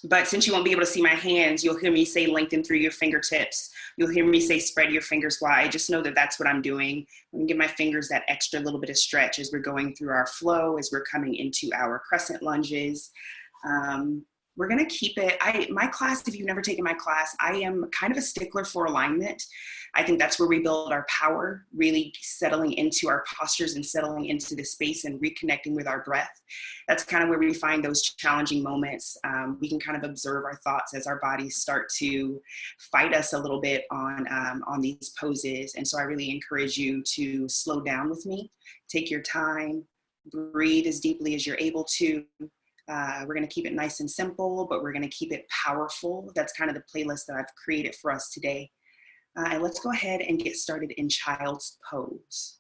But since you won't be able to see my hands, you'll hear me say lengthen through your fingertips. You'll hear me say spread your fingers wide. Just know that that's what I'm doing. I'm gonna give my fingers that extra little bit of stretch as we're going through our flow, as we're coming into our crescent lunges. We're gonna keep it, my class, if you've never taken my class, I am kind of a stickler for alignment. I think that's where we build our power, really settling into our postures and settling into the space and reconnecting with our breath. That's kind of where we find those challenging moments. We can kind of observe our thoughts as our bodies start to fight us a little bit on these poses. And so I really encourage you to slow down with me, take your time, breathe as deeply as you're able to. We're going to keep it nice and simple, but we're going to keep it powerful. That's kind of the playlist that I've created for us today. And let's go ahead and get started in child's pose.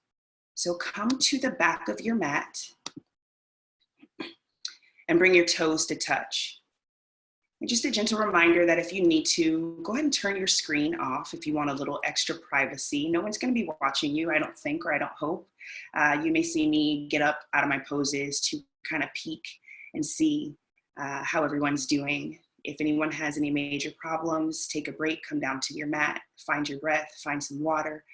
So come to the back of your mat and bring your toes to touch. And just a gentle reminder that if you need to, go ahead and turn your screen off if you want a little extra privacy. No one's going to be watching you, I don't think, or I don't hope. You may see me get up out of my poses to kind of peek and see how everyone's doing. If anyone has any major problems, take a break, come down to your mat, find your breath, find some water.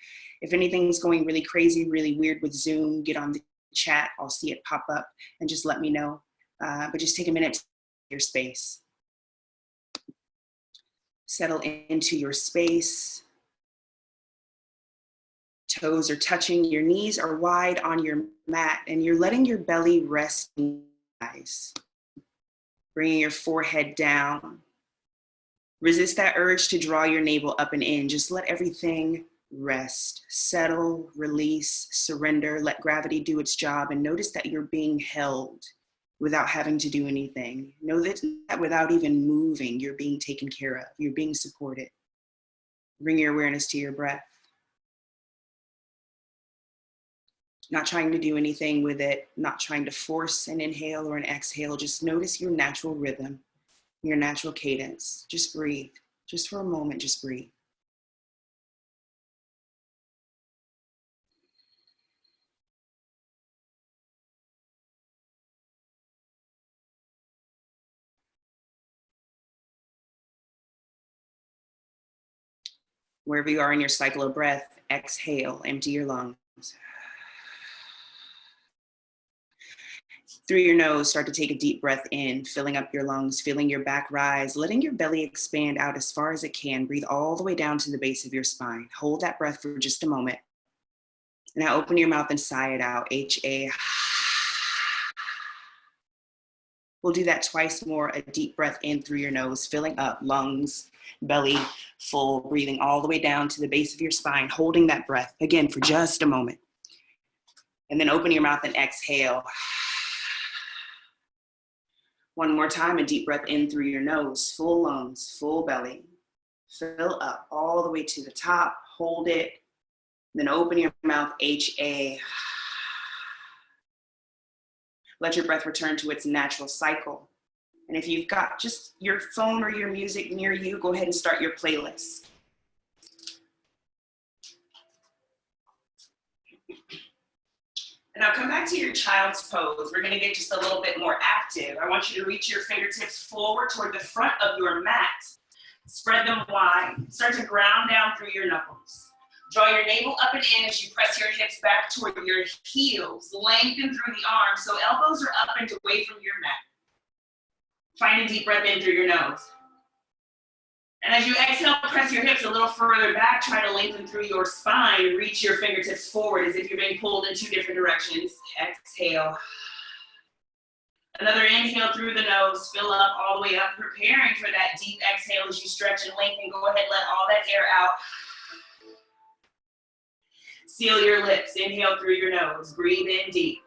If anything's going really crazy, really weird with Zoom, get on the chat, I'll see it pop up and just let me know. But just take a minute to your space. Settle into your space. Toes are touching, your knees are wide on your mat, and you're letting your belly rest in your eyes. Bringing your forehead down. Resist that urge to draw your navel up and in. Just let everything rest, settle, release, surrender, let gravity do its job, and notice that you're being held without having to do anything. Know that without even moving, you're being taken care of. You're being supported. Bring your awareness to your breath. Not trying to do anything with it, not trying to force an inhale or an exhale. Just notice your natural rhythm, your natural cadence. Just breathe. Just for a moment, just breathe. Wherever you are in your cycle of breath, exhale, empty your lungs. Through your nose, start to take a deep breath in, filling up your lungs, feeling your back rise, letting your belly expand out as far as it can. Breathe all the way down to the base of your spine. Hold that breath for just a moment. Now open your mouth and sigh it out, H-A. We'll do that twice more, a deep breath in through your nose, filling up lungs, belly full, breathing all the way down to the base of your spine, holding that breath, again, for just a moment. And then open your mouth and exhale. One more time, a deep breath in through your nose, full lungs, full belly. Fill up all the way to the top, hold it. Then open your mouth, H-A. Let your breath return to its natural cycle. And if you've got just your phone or your music near you, go ahead and start your playlist. And now come back to your child's pose. We're gonna get just a little bit more active. I want you to reach your fingertips forward toward the front of your mat. Spread them wide. Start to ground down through your knuckles. Draw your navel up and in as you press your hips back toward your heels. Lengthen through the arms so elbows are up and away from your mat. Find a deep breath in through your nose. And as you exhale, press your hips a little further back. Try to lengthen through your spine. Reach your fingertips forward as if you're being pulled in two different directions. Exhale. Another inhale through the nose. Fill up all the way up, preparing for that deep exhale as you stretch and lengthen. Go ahead, let all that air out. Seal your lips. Inhale through your nose. Breathe in deep.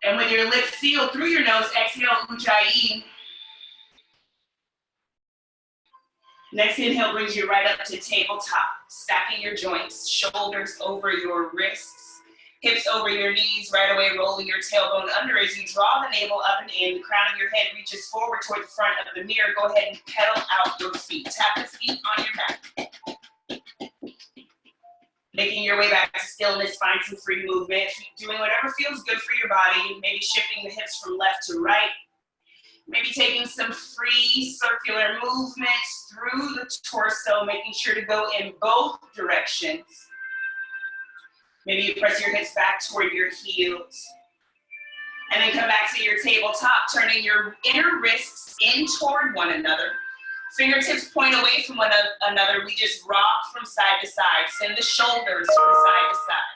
And with your lips sealed through your nose, exhale, Ujjayi. Next inhale brings you right up to tabletop, stacking your joints, shoulders over your wrists, hips over your knees, right away rolling your tailbone under as you draw the navel up and in. The crown of your head reaches forward toward the front of the mirror. Go ahead and pedal out your feet. Tap the feet on your mat. Making your way back to stillness, find some free movement, doing whatever feels good for your body, maybe shifting the hips from left to right, maybe taking some free circular movements through the torso, making sure to go in both directions. Maybe you press your hips back toward your heels. And then come back to your tabletop, turning your inner wrists in toward one another. Fingertips point away from one another. We just rock from side to side. Send the shoulders from side to side.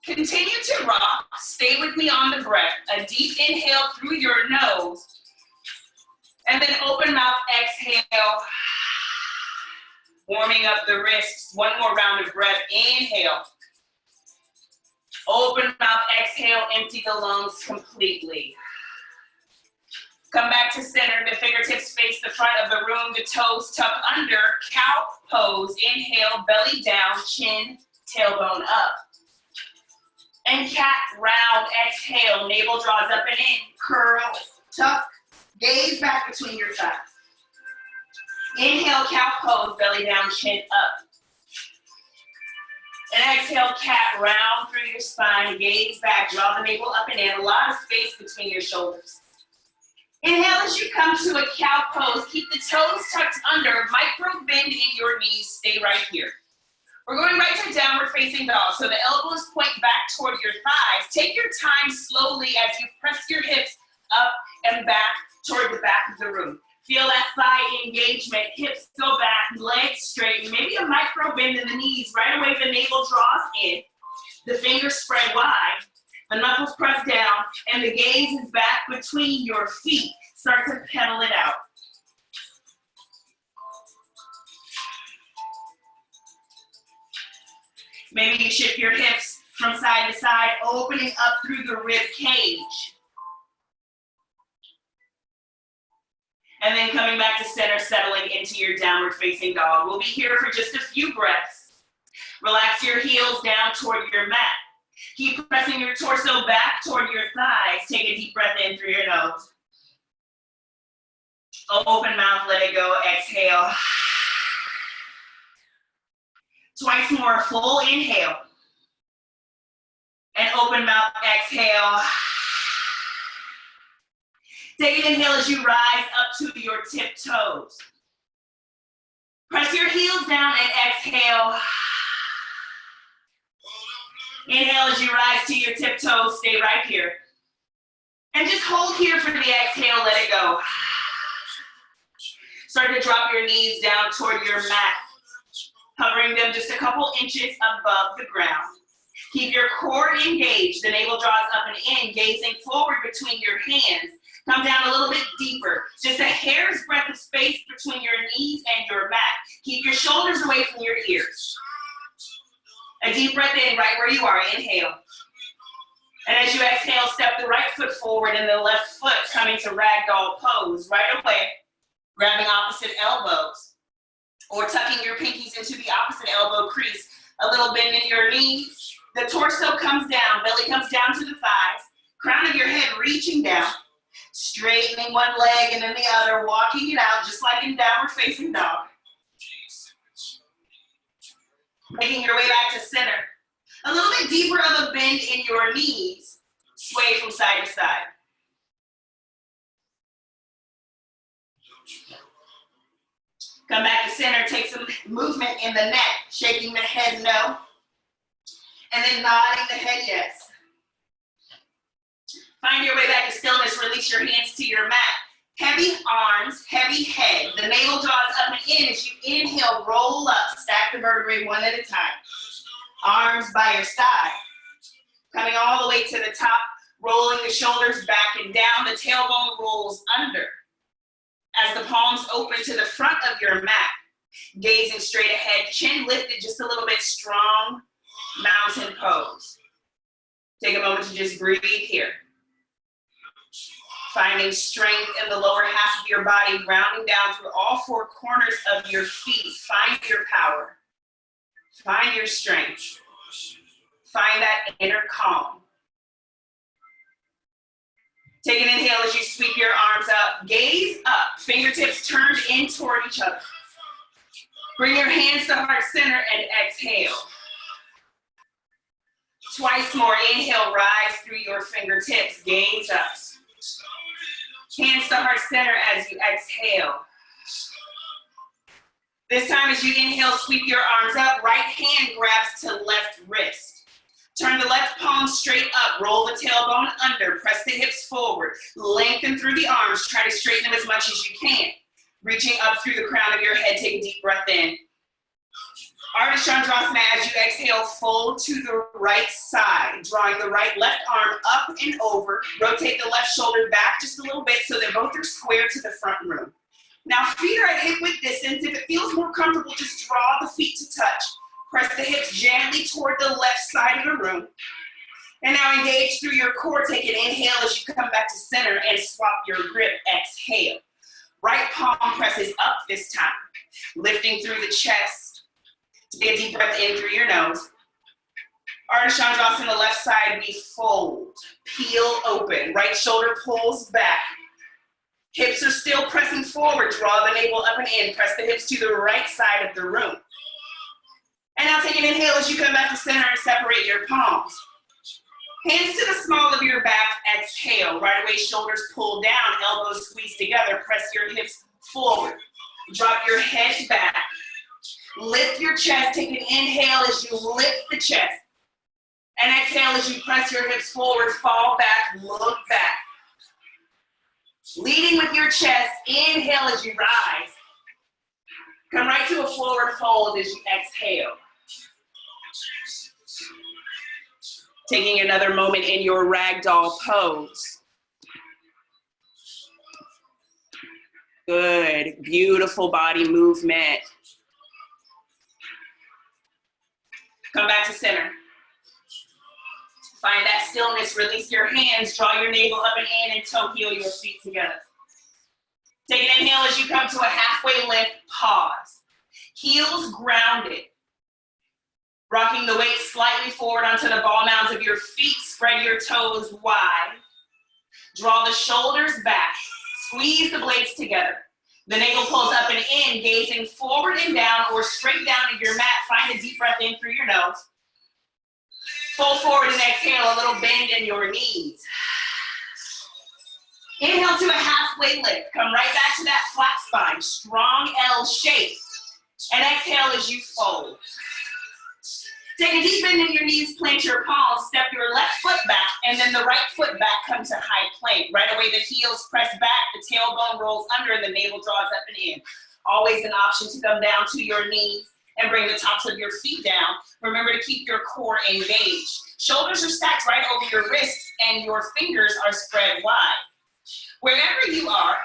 Continue to rock. Stay with me on the breath. A deep inhale through your nose. And then open mouth, exhale. Warming up the wrists. One more round of breath. Inhale. Open mouth, exhale, empty the lungs completely. Come back to center, the fingertips face the front of the room, the toes tuck under, cow pose. Inhale, belly down, chin, tailbone up. And cat round, exhale, navel draws up and in, curl, tuck, gaze back between your thighs. Inhale, cow pose, belly down, chin up. And exhale, cat round through your spine, gaze back, draw the navel up and in, a lot of space between your shoulders. Inhale as you come to a cow pose, keep the toes tucked under, micro bend in your knees, stay right here. We're going right to downward facing dog, so the elbows point back toward your thighs. Take your time slowly as you press your hips up and back toward the back of the room. Feel that thigh engagement, hips go back, legs straight, maybe a micro bend in the knees. Right away the navel draws in, the fingers spread wide, the knuckles press down, and the gaze is back between your feet. Start to pedal it out. Maybe you shift your hips from side to side, opening up through the rib cage. And then coming back to center, settling into your downward facing dog. We'll be here for just a few breaths. Relax your heels down toward your mat. Keep pressing your torso back toward your thighs. Take a deep breath in through your nose. Open mouth, let it go, exhale. Twice more, full inhale. And open mouth, exhale. Take an inhale as you rise up to your tiptoes. Press your heels down and exhale. Inhale as you rise to your tiptoes, stay right here. And just hold here for the exhale, let it go. Start to drop your knees down toward your mat, hovering them just a couple inches above the ground. Keep your core engaged, the navel draws up and in, gazing forward between your hands. Come down a little bit deeper, just a hair's breadth of space between your knees and your mat. Keep your shoulders away from your ears. A deep breath in right where you are, inhale. And as you exhale, step the right foot forward and the left foot coming to ragdoll pose. Right away, grabbing opposite elbows or tucking your pinkies into the opposite elbow crease. A little bend in your knees. The torso comes down, belly comes down to the thighs. Crown of your head reaching down. Straightening one leg and then the other, walking it out just like in downward facing dog. Making your way back to center. A little bit deeper of a bend in your knees. Sway from side to side. Come back to center, take some movement in the neck, shaking the head no. And then nodding the head yes. Find your way back to stillness, release your hands to your mat. Heavy arms, heavy head. The navel draws up and in as you inhale, roll up, stack the vertebrae one at a time. Arms by your side. Coming all the way to the top, rolling the shoulders back and down, the tailbone rolls under. As the palms open to the front of your mat, gazing straight ahead, chin lifted just a little bit, strong mountain pose. Take a moment to just breathe here. Finding strength in the lower half of your body, grounding down through all four corners of your feet. Find your power. Find your strength. Find that inner calm. Take an inhale as you sweep your arms up. Gaze up, fingertips turned in toward each other. Bring your hands to heart center and exhale. Twice more. Inhale, rise through your fingertips. Gaze up. Hands to heart center as you exhale. This time as you inhale, sweep your arms up. Right hand grabs to left wrist. Turn the left palm straight up. Roll the tailbone under. Press the hips forward. Lengthen through the arms. Try to straighten them as much as you can. Reaching up through the crown of your head. Take a deep breath in. Ardha Chandrasana, as you exhale, fold to the right side, drawing the left arm up and over. Rotate the left shoulder back just a little bit so that both are square to the front room. Now, feet are at hip-width distance. If it feels more comfortable, just draw the feet to touch. Press the hips gently toward the left side of the room. And now engage through your core. Take an inhale as you come back to center and swap your grip. Exhale. Right palm presses up this time, lifting through the chest. Take a deep breath in through your nose. Ardha Chandrasana, left side, we fold. Peel open. Right shoulder pulls back. Hips are still pressing forward. Draw the navel up and in. Press the hips to the right side of the room. And now take an inhale as you come back to center and separate your palms. Hands to the small of your back. Exhale. Right away, shoulders pull down. Elbows squeeze together. Press your hips forward. Drop your head back. Lift your chest. Take an inhale as you lift the chest. And exhale as you press your hips forward. Fall back. Look back. Leading with your chest. Inhale as you rise. Come right to a forward fold as you exhale. Taking another moment in your ragdoll pose. Good. Beautiful body movement. Come back to center. Find that stillness, release your hands, draw your navel up and in, and toe heel your feet together. Take an inhale as you come to a halfway lift, pause. Heels grounded. Rocking the weight slightly forward onto the ball mounds of your feet, spread your toes wide. Draw the shoulders back, squeeze the blades together. The navel pulls up and in, gazing forward and down or straight down to your mat. Find a deep breath in through your nose. Fold forward and exhale, a little bend in your knees. Inhale to a halfway lift. Come right back to that flat spine, strong L shape. And exhale as you fold. Take a deep bend in your knees, plant your palms, step your left foot back, and then the right foot back, come to high plank. Right away, the heels press back, the tailbone rolls under, and the navel draws up and in. Always an option to come down to your knees and bring the tops of your feet down. Remember to keep your core engaged. Shoulders are stacked right over your wrists, and your fingers are spread wide. Wherever you are,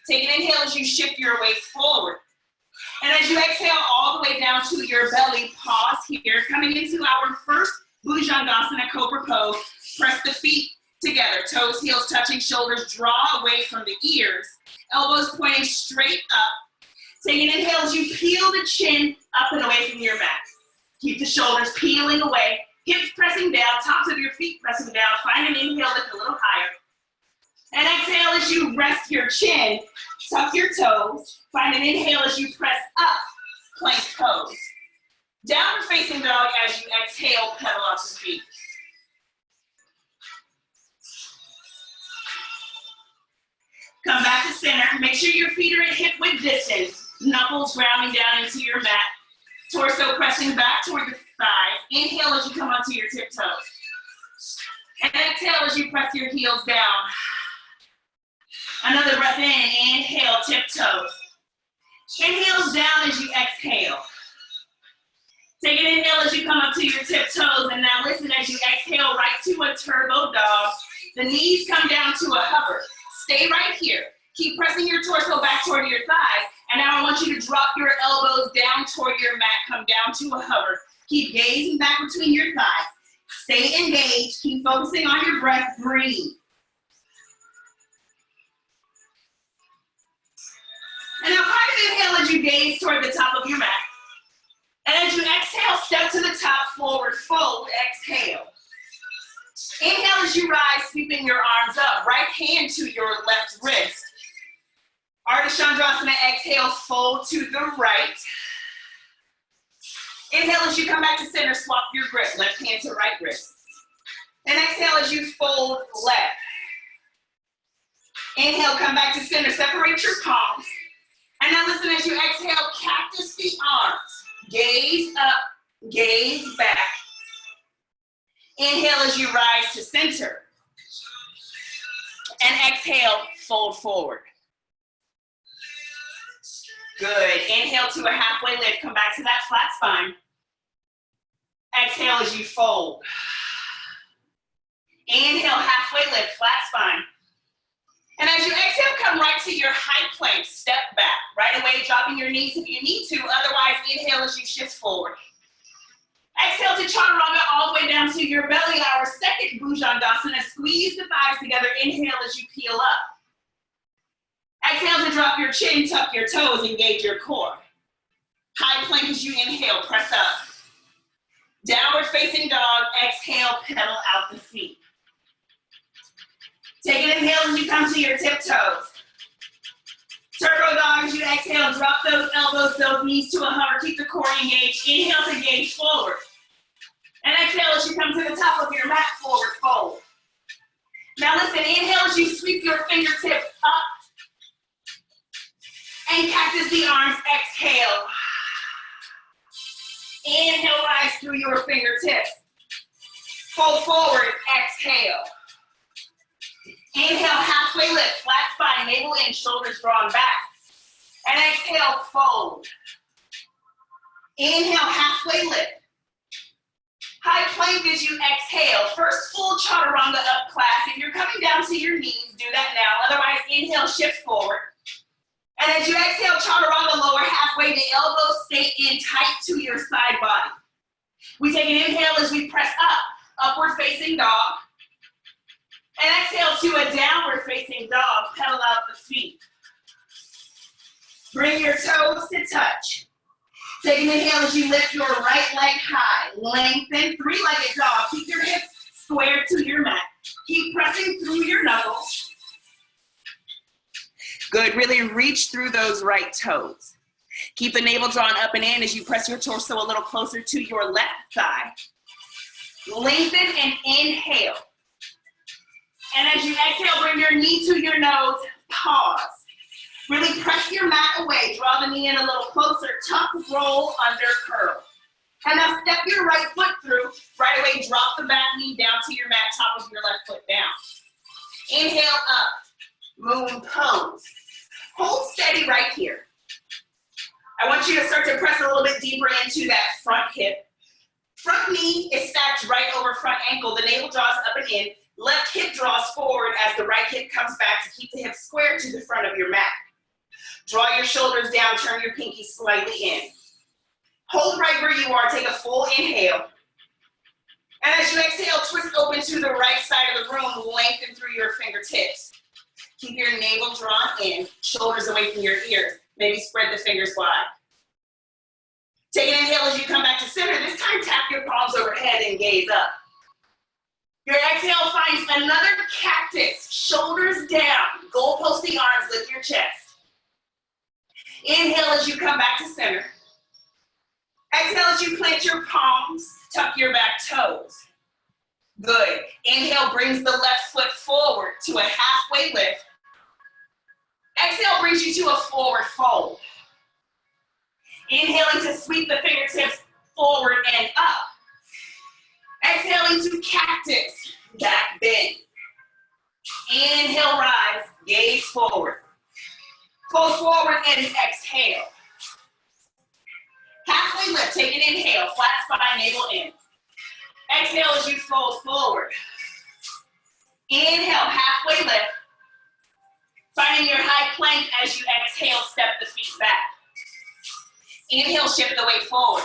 take an inhale as you shift your weight forward. And as you exhale all the way down to your belly, pause here. Coming into our first Bhujangasana Cobra pose, press the feet together, toes, heels touching, shoulders draw away from the ears, elbows pointing straight up. Take an inhale as you peel the chin up and away from your mat. Keep the shoulders peeling away, hips pressing down, tops of your feet pressing down. Find an inhale, lift a little higher. And exhale as you rest your chin, tuck your toes. Find an inhale as you press up, plank pose. Downward facing dog as you exhale, pedal off the feet. Come back to center. Make sure your feet are at hip width distance. Knuckles grounding down into your mat. Torso pressing back toward the thighs. Inhale as you come onto your tiptoes. And exhale as you press your heels down. Another breath in, inhale, tiptoes. Inhales down as you exhale. Take an inhale as you come up to your tiptoes, and now listen as you exhale right to a turbo dog. The knees come down to a hover. Stay right here. Keep pressing your torso back toward your thighs, and now I want you to drop your elbows down toward your mat, come down to a hover. Keep gazing back between your thighs. Stay engaged, keep focusing on your breath, breathe. And now find an inhale as you gaze toward the top of your mat. And as you exhale, step to the top, forward fold, exhale. Inhale as you rise, sweeping your arms up. Right hand to your left wrist. Ardha Chandrasana, exhale, fold to the right. Inhale as you come back to center, swap your grip, left hand to right wrist. And exhale as you fold left. Inhale, come back to center, separate your palms. And now listen, as you exhale, cactus the arms. Gaze up, gaze back. Inhale as you rise to center. And exhale, fold forward. Good. Inhale to a halfway lift. Come back to that flat spine. Exhale as you fold. Inhale, halfway lift, flat spine. And as you exhale, come right to your high plank. Step back. Right away, dropping your knees if you need to. Otherwise, inhale as you shift forward. Exhale to chaturanga all the way down to your belly, our second bhujangasana. Squeeze the thighs together. Inhale as you peel up. Exhale to drop your chin, tuck your toes, engage your core. High plank as you inhale, press up. Downward facing dog, exhale, pedal out the feet. Take an inhale as you come to your tiptoes. Turbo dog as you exhale, drop those elbows, those knees to a hover, keep the core engaged. Inhale to gaze forward. And exhale as you come to the top of your mat, forward fold. Now listen, inhale as you sweep your fingertips up. And cactus the arms, exhale. Inhale, rise through your fingertips. Fold forward, exhale. Inhale, halfway lift, flat spine, navel in, shoulders drawn back. And exhale, fold. Inhale, halfway lift. High plank as you exhale. First full chaturanga up class. If you're coming down to your knees, do that now. Otherwise, inhale, shift forward. And as you exhale, chaturanga, lower halfway, the elbows stay in tight to your side body. We take an inhale as we press up, upward facing dog. And exhale to a downward facing dog, pedal out the feet. Bring your toes to touch. Take an inhale as you lift your right leg high. Lengthen, three-legged dog. Keep your hips squared to your mat. Keep pressing through your knuckles. Good, really reach through those right toes. Keep the navel drawn up and in as you press your torso a little closer to your left thigh. Lengthen and inhale. And as you exhale, bring your knee to your nose, pause. Really press your mat away, draw the knee in a little closer, tuck, roll, under, curl. And now step your right foot through, right away, drop the back knee down to your mat, top of your left foot down. Inhale up, moon pose. Hold steady right here. I want you to start to press a little bit deeper into that front hip. Front knee is stacked right over front ankle. The navel draws up and in. Left hip draws forward as the right hip comes back to keep the hip square to the front of your mat. Draw your shoulders down, turn your pinky slightly in. Hold right where you are, take a full inhale. And as you exhale, twist open to the right side of the room, lengthen through your fingertips. Keep your navel drawn in, shoulders away from your ears. Maybe spread the fingers wide. Take an inhale as you come back to center. This time, tap your palms overhead and gaze up. Your exhale finds another cactus, shoulders down, goalpost the arms, lift your chest. Inhale as you come back to center. Exhale as you plant your palms, tuck your back toes. Good. Inhale brings the left foot forward to a halfway lift. Exhale brings you to a forward fold. Inhaling to sweep the fingertips forward and up. Exhaling to cactus, back bend. Inhale, rise, gaze forward. Fold forward and exhale. Halfway lift, take an inhale, flat spine, navel in. Exhale as you fold forward. Inhale, halfway lift. Finding your high plank as you exhale, step the feet back. Inhale, shift the weight forward.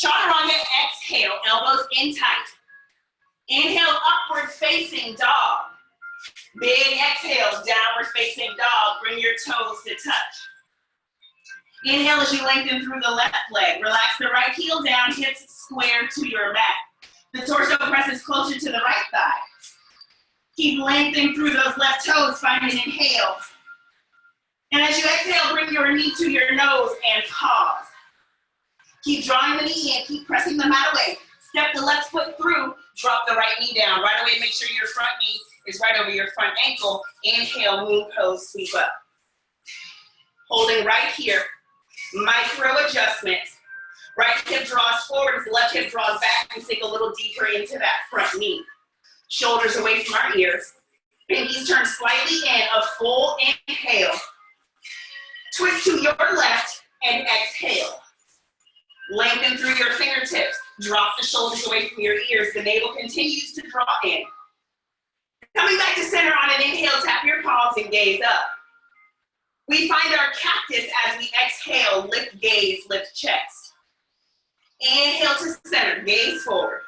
Chaturanga, exhale, elbows in tight. Inhale, upward facing dog. Big exhale, downward facing dog. Bring your toes to touch. Inhale as you lengthen through the left leg. Relax the right heel down, hips square to your mat. The torso presses closer to the right thigh. Keep lengthening through those left toes, find an inhale. And as you exhale, bring your knee to your nose and pause. Keep drawing the knee in, keep pressing the mat away. Step the left foot through, drop the right knee down. Right away, make sure your front knee is right over your front ankle. Inhale, moon pose, sweep up. Holding right here, micro adjustments. Right hip draws forward, left hip draws back, and sink a little deeper into that front knee. Shoulders away from our ears. Pinkies turn slightly in, a full inhale. Twist to your left and exhale. Lengthen through your fingertips. Drop the shoulders away from your ears. The navel continues to draw in. Coming back to center on an inhale, tap your palms and gaze up. We find our cactus as we exhale, lift gaze, lift chest. Inhale to center, gaze forward.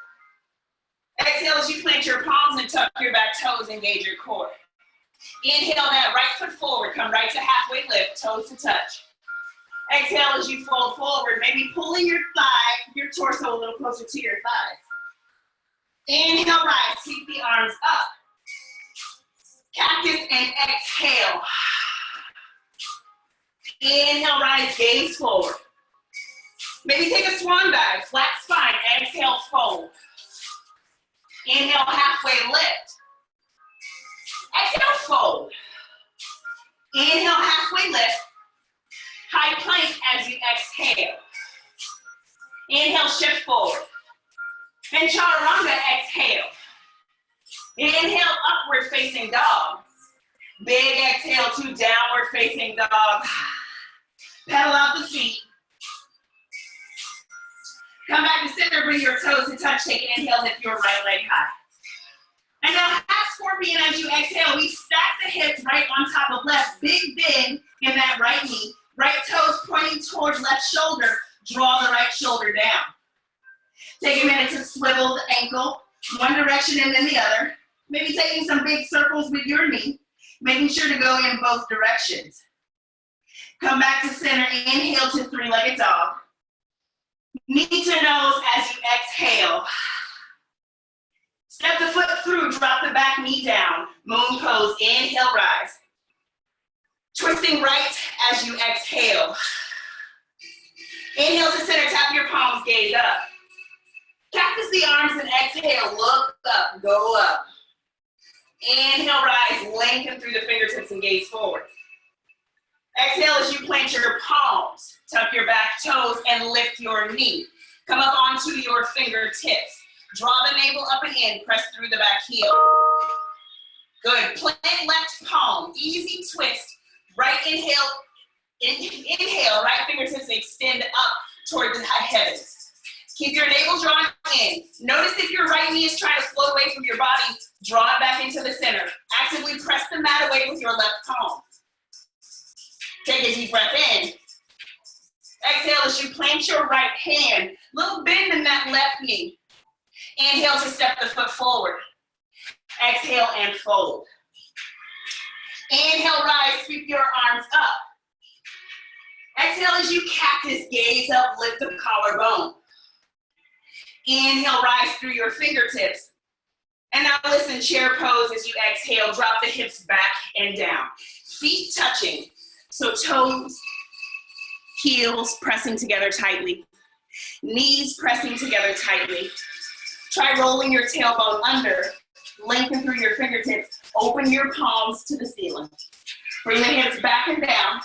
Exhale as you plant your palms and tuck your back toes, engage your core. Inhale that right foot forward, come right to halfway lift, toes to touch. Exhale as you fold forward, maybe pulling your thigh, your torso a little closer to your thighs. Inhale, rise, sweep the arms up. Cactus and exhale. Inhale, rise, gaze forward. Maybe take a swan dive, flat spine, exhale, fold. Inhale, halfway lift. Exhale, fold. Inhale, halfway lift. High plank as you exhale. Inhale, shift forward. And chaturanga, exhale. Inhale, upward facing dog. Big exhale to downward facing dog. Pedal out the feet. Come back to center, bring your toes to touch. Take an inhale, lift your right leg high. And now half scorpion as you exhale. We stack the hips right on top of left. Big bend in that right knee. Right toes pointing towards left shoulder. Draw the right shoulder down. Take a minute to swivel the ankle, one direction and then the other. Maybe taking some big circles with your knee. Making sure to go in both directions. Come back to center. Inhale to three-legged dog. Knee to nose as you exhale. Step the foot through, drop the back knee down. Moon pose, inhale, rise. Twisting right as you exhale. Inhale to center, tap your palms, gaze up. Cactus the arms and exhale, look up, go up. Inhale, rise, lengthen through the fingertips and gaze forward. Exhale as you plant your palms, tuck your back toes and lift your knee. Come up onto your fingertips. Draw the navel up and in, press through the back heel. Good, plant left palm, easy twist. Right inhale, inhale, right fingertips extend up toward the high heavens. Keep your navel drawn in. Notice if your right knee is trying to float away from your body, draw it back into the center. Actively press the mat away with your left palm. Take a deep breath in. Exhale as you plant your right hand. Little bend in that left knee. Inhale to step the foot forward. Exhale and fold. Inhale, rise, sweep your arms up. Exhale as you cactus, gaze up, lift the collarbone. Inhale, rise through your fingertips. And now listen, chair pose as you exhale, drop the hips back and down. Feet touching, so toes, heels pressing together tightly. Knees pressing together tightly. Try rolling your tailbone under. Lengthen through your fingertips. Open your palms to the ceiling. Bring the hips back and down.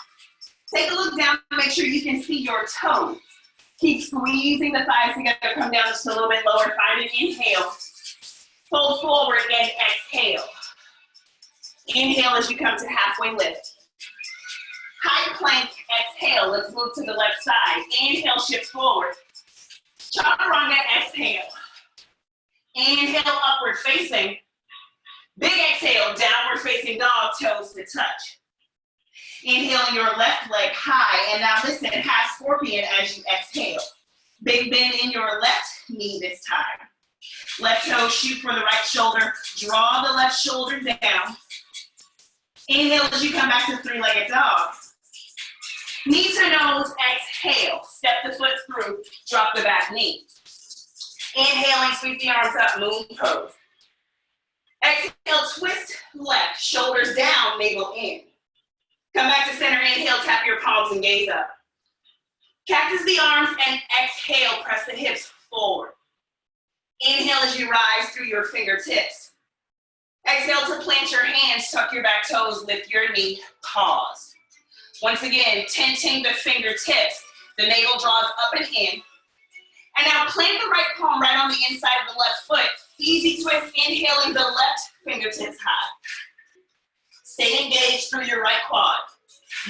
Take a look down to make sure you can see your toes. Keep squeezing the thighs together. Come down just a little bit lower. Find an inhale. Fold forward and exhale. Inhale as you come to halfway lift. High plank, exhale. Let's move to the left side. Inhale, shift forward. Chaturanga, exhale. Inhale, upward facing. Big exhale, downward facing dog, toes to touch. Inhale your left leg high, and now listen, half scorpion as you exhale. Big bend in your left knee this time. Left toe shoot for the right shoulder. Draw the left shoulder down. Inhale as you come back to three-legged dog. Knee to nose, exhale. Step the foot through, drop the back knee. Inhaling, sweep the arms up, moon pose. Exhale, twist left, shoulders down, navel in. Come back to center, inhale, tap your palms and gaze up. Cactus the arms and exhale, press the hips forward. Inhale as you rise through your fingertips. Exhale to plant your hands, tuck your back toes, lift your knee, pause. Once again, tenting the fingertips. The navel draws up and in. And now plant the right palm right on the inside of the left foot. Easy twist, inhaling the left fingertips high. Stay engaged through your right quad.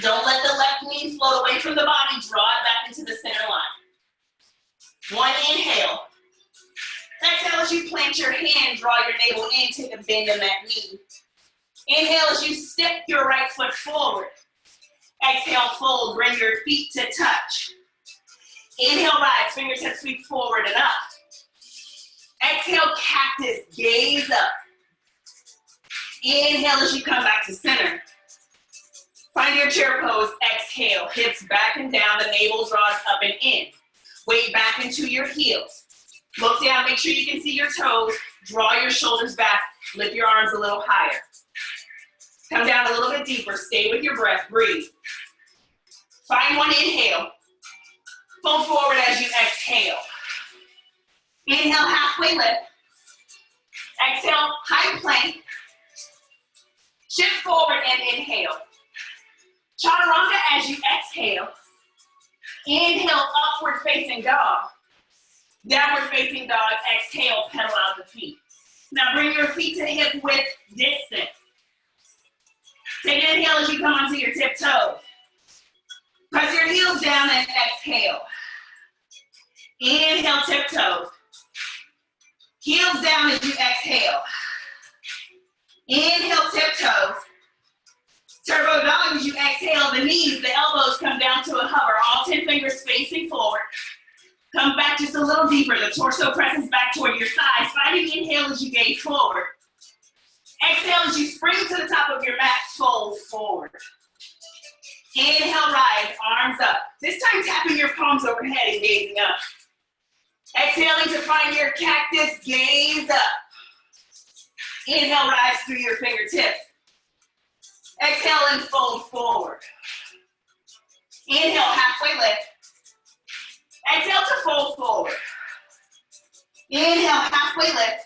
Don't let the left knee float away from the body. Draw it back into the center line. One inhale. Exhale as you plant your hand, draw your navel in, take a bend in that knee. Inhale as you step your right foot forward. Exhale, fold, bring your feet to touch. Inhale, rise, fingertips sweep forward and up. Exhale, cactus, gaze up. Inhale as you come back to center. Find your chair pose, exhale, hips back and down, the navel draws up and in. Weight back into your heels. Look down, make sure you can see your toes. Draw your shoulders back, lift your arms a little higher. Come down a little bit deeper, stay with your breath, breathe. Find one inhale. Fold forward as you exhale. Inhale, halfway lift. Exhale, high plank. Shift forward and inhale. Chaturanga as you exhale. Inhale, upward facing dog. Downward facing dog, exhale, pedal out the feet. Now bring your feet to hip width distance. Take an inhale as you come onto your tiptoes. Press your heels down and exhale. Inhale, tiptoes. Heels down as you exhale. Inhale, tiptoes. Turbo dog as you exhale, the knees, the elbows come down to a hover, all 10 fingers facing forward. Come back just a little deeper. The torso presses back toward your thighs. Find an inhale as you gaze forward. Exhale as you spring to the top of your mat, fold forward. Inhale, rise, arms up. This time tapping your palms overhead and gazing up. Exhaling to find your cactus, gaze up. Inhale, rise through your fingertips. Exhale and fold forward. Inhale, halfway lift. Exhale to fold forward. Inhale, halfway lift.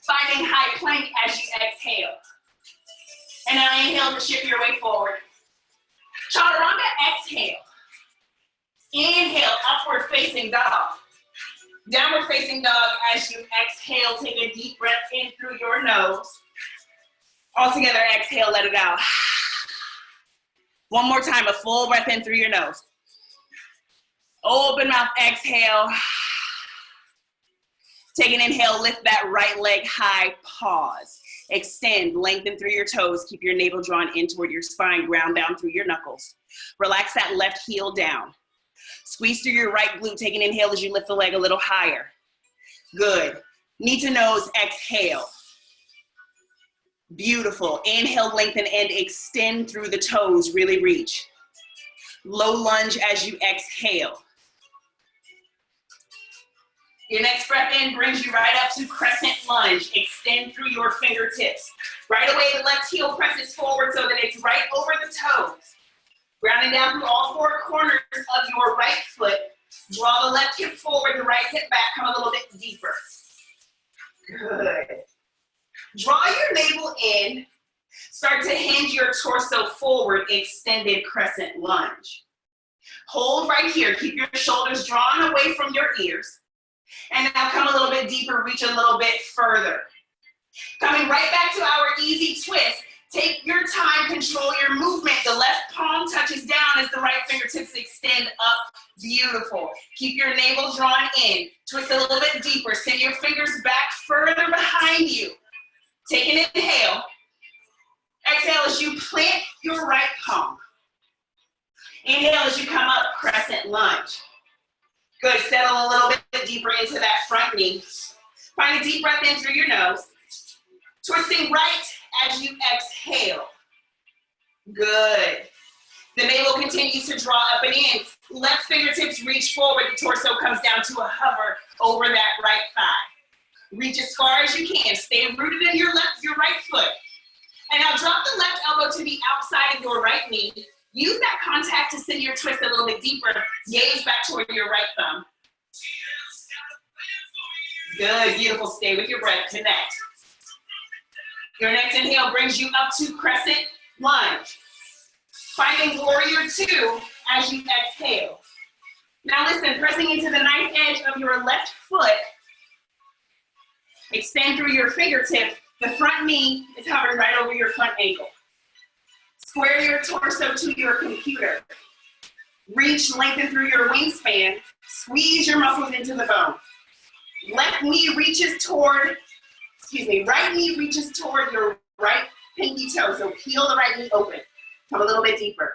Finding high plank as you exhale. And now inhale to shift your way forward. Chaturanga, exhale. Inhale, upward facing dog. Downward facing dog as you exhale. Take a deep breath in through your nose. All together, exhale, let it out. One more time, a full breath in through your nose. Open mouth, exhale. Take an inhale, lift that right leg high, pause. Extend, lengthen through your toes. Keep your navel drawn in toward your spine, ground down through your knuckles. Relax that left heel down. Squeeze through your right glute. Take an inhale as you lift the leg a little higher. Good. Knee to nose, exhale. Beautiful. Inhale, lengthen and extend through the toes. Really reach. Low lunge as you exhale. Your next breath in brings you right up to crescent lunge. Extend through your fingertips. Right away, the left heel presses forward so that it's right over the toes. Grounding down through all four corners of your right foot. Draw the left hip forward, the right hip back. Come a little bit deeper. Good. Draw your navel in. Start to hinge your torso forward, extended crescent lunge. Hold right here. Keep your shoulders drawn away from your ears. And now come a little bit deeper, reach a little bit further. Coming right back to our easy twist. Take your time, control your movement. The left palm touches down as the right fingertips extend up. Beautiful. Keep your navel drawn in. Twist a little bit deeper. Send your fingers back further behind you. Take an inhale. Exhale as you plant your right palm. Inhale as you come up, crescent lunge. Good, settle a little bit deeper into that front knee. Find a deep breath in through your nose. Twisting right as you exhale. Good. The navel continues to draw up and in. Left fingertips reach forward. The torso comes down to a hover over that right thigh. Reach as far as you can. Stay rooted in your right foot. And now drop the left elbow to the outside of your right knee. Use that contact to send your twist a little bit deeper. Gaze back toward your right thumb. Good, beautiful. Stay with your breath. Connect. Your next inhale brings you up to crescent lunge. Finding warrior two as you exhale. Now listen, pressing into the knife edge of your left foot. Extend through your fingertips. The front knee is hovering right over your front ankle. Square your torso to your computer. Reach, lengthen through your wingspan. Squeeze your muscles into the bone. Right knee reaches toward your right pinky toe. So peel the right knee open. Come a little bit deeper.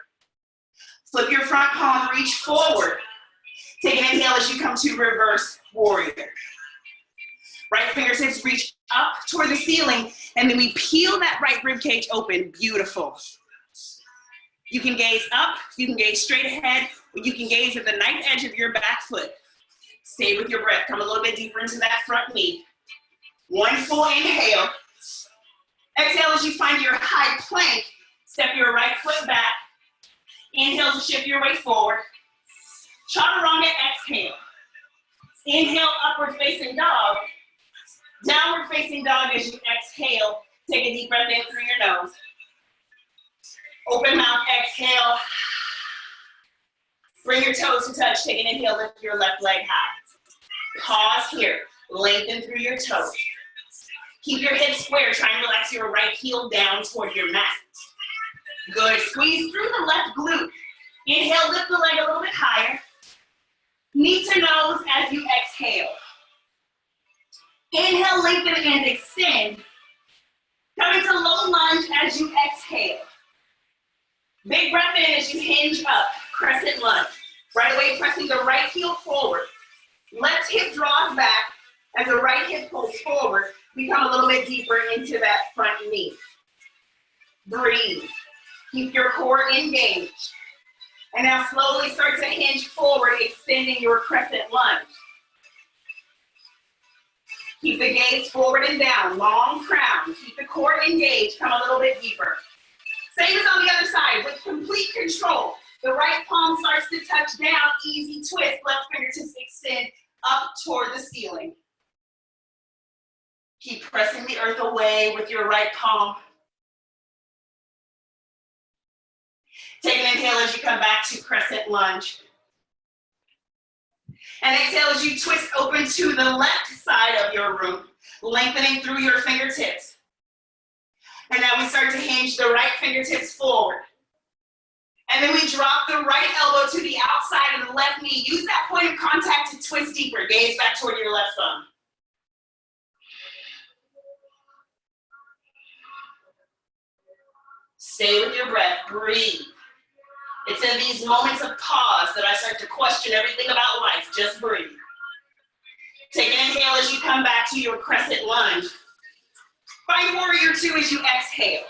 Flip your front palm, reach forward. Take an inhale as you come to reverse warrior. Right fingertips reach up toward the ceiling, and then we peel that right rib cage open. Beautiful. You can gaze up, you can gaze straight ahead, or you can gaze at the knife edge of your back foot. Stay with your breath. Come a little bit deeper into that front knee. One full inhale. Exhale as you find your high plank. Step your right foot back. Inhale to shift your weight forward. Chaturanga, exhale. Inhale, upward facing dog. Downward facing dog as you exhale. Take a deep breath in through your nose. Open mouth, exhale. Bring your toes to touch. Take an inhale, lift your left leg high. Pause here. Lengthen through your toes. Keep your hips square. Try and relax your right heel down toward your mat. Good. Squeeze through the left glute. Inhale, lift the leg a little bit higher. Knee to nose as you exhale. Inhale, lengthen and extend. Come into low lunge as you exhale. Big breath in as you hinge up, crescent lunge. Right away, pressing the right heel forward. Left hip draws back as the right hip pulls forward. We come a little bit deeper into that front knee. Breathe. Keep your core engaged. And now slowly start to hinge forward, extending your crescent lunge. Keep the gaze forward and down, long crown. Keep the core engaged, come a little bit deeper. Same as on the other side, with complete control. The right palm starts to touch down, easy twist, left fingertips extend up toward the ceiling. Keep pressing the earth away with your right palm. Take an inhale as you come back to crescent lunge. And exhale as you twist open to the left side of your room, lengthening through your fingertips. And now we start to hinge the right fingertips forward. And then we drop the right elbow to the outside of the left knee. Use that point of contact to twist deeper. Gaze back toward your left thumb. Stay with your breath. Breathe. It's in these moments of pause that I start to question everything about life. Just breathe. Take an inhale as you come back to your crescent lunge. Find warrior two as you exhale.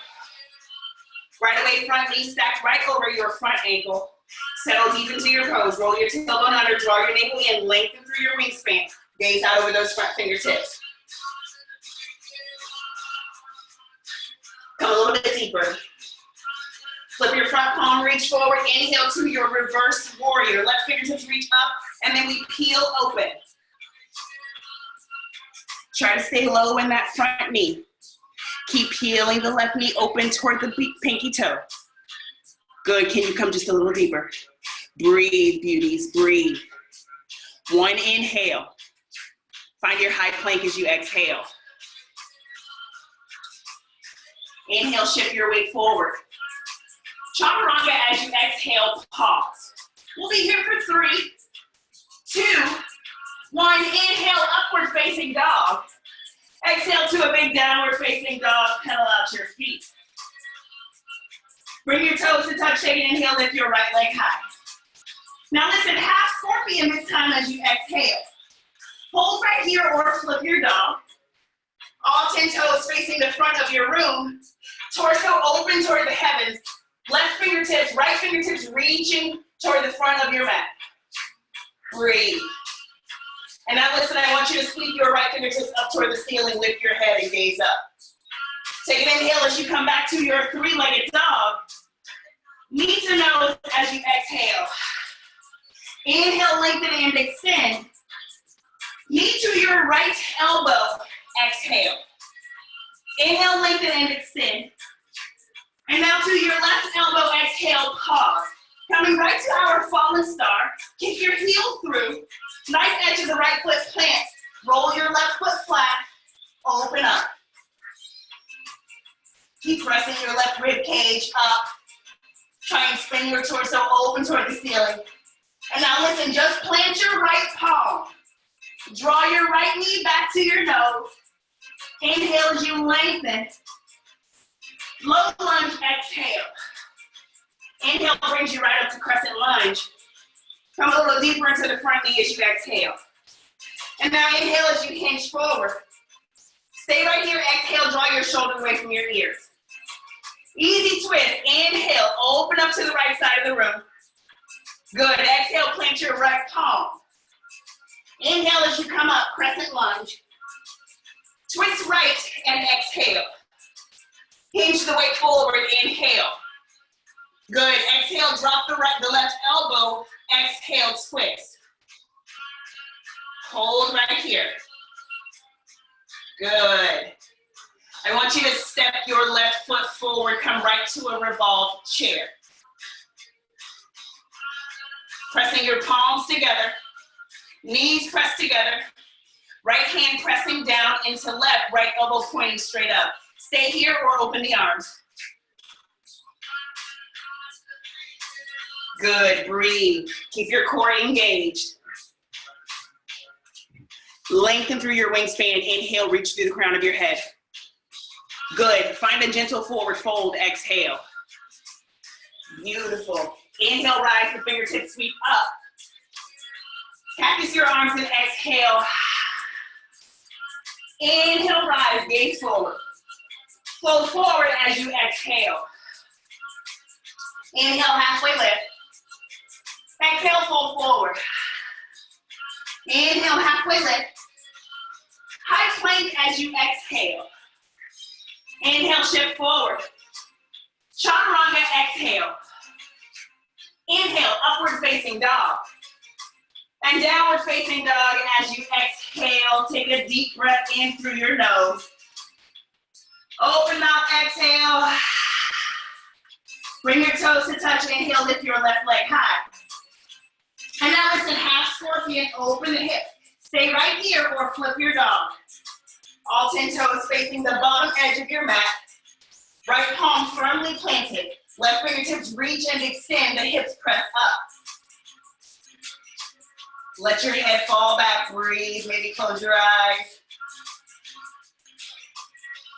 Right away, front knee stacked right over your front ankle. Settle deep into your pose. Roll your tailbone under, draw your navel in, lengthen through your wingspan. Gaze out over those front fingertips. Come a little bit deeper. Flip your front palm, reach forward, inhale to your reverse warrior. Left fingertips reach up, and then we peel open. Try to stay low in that front knee. Keep peeling the left knee open toward the pinky toe. Good, can you come just a little deeper? Breathe, beauties, breathe. One inhale. Find your high plank as you exhale. Inhale, shift your weight forward. Chaturanga as you exhale, pause. We'll be here for 3, 2, 1. Inhale, upward facing dog. Exhale to a big downward facing dog, pedal out your feet. Bring your toes to touch, take an inhale, lift your right leg high. Now listen, half scorpion this time as you exhale. Hold right here or flip your dog. All 10 toes facing the front of your room. Torso open toward the heavens. Left fingertips, right fingertips reaching toward the front of your mat. Breathe. And now listen, I want you to sweep your right fingertips up toward the ceiling, lift your head and gaze up. Take an inhale as you come back to your 3-legged dog. Knee to nose as you exhale. Inhale, lengthen and extend. Knee to your right elbow, exhale. Inhale, lengthen and extend. And now to your left elbow, exhale, pause. Coming right to our fallen star, kick your heel through. Nice edge of the right foot plants. Roll your left foot flat, open up. Keep pressing your left rib cage up. Try and spin your torso open toward the ceiling. And now listen, just plant your right palm. Draw your right knee back to your nose. Inhale as you lengthen. Low lunge, exhale. Inhale brings you right up to crescent lunge. Come a little deeper into the front knee as you exhale. And now inhale as you hinge forward. Stay right here, exhale, draw your shoulders away from your ears. Easy twist, inhale, open up to the right side of the room. Good, exhale, plant your right palm. Inhale as you come up, crescent lunge. Twist right and exhale. Hinge the weight forward, inhale. Good, exhale, drop the left elbow, exhale, twist. Hold right here. Good. I want you to step your left foot forward, come right to a revolved chair. Pressing your palms together, knees pressed together, right hand pressing down into left, right elbow pointing straight up. Stay here or open the arms. Good, breathe. Keep your core engaged. Lengthen through your wingspan. Inhale, reach through the crown of your head. Good, find a gentle forward fold, exhale. Beautiful. Inhale, rise, the fingertips sweep up. Cactus your arms and exhale. Inhale, rise, gaze forward. Fold forward as you exhale. Inhale, halfway lift. Exhale, fold forward. Inhale, halfway lift. High plank as you exhale. Inhale, shift forward. Chaturanga, exhale. Inhale, upward facing dog. And downward facing dog as you exhale. Take a deep breath in through your nose. Open mouth, exhale. Bring your toes to touch. Inhale, lift your left leg high. And now listen, half scorpion, open the hips. Stay right here or flip your dog. All 10 toes facing the bottom edge of your mat. Right palm firmly planted. Left fingertips reach and extend, the hips press up. Let your head fall back, breathe, maybe close your eyes.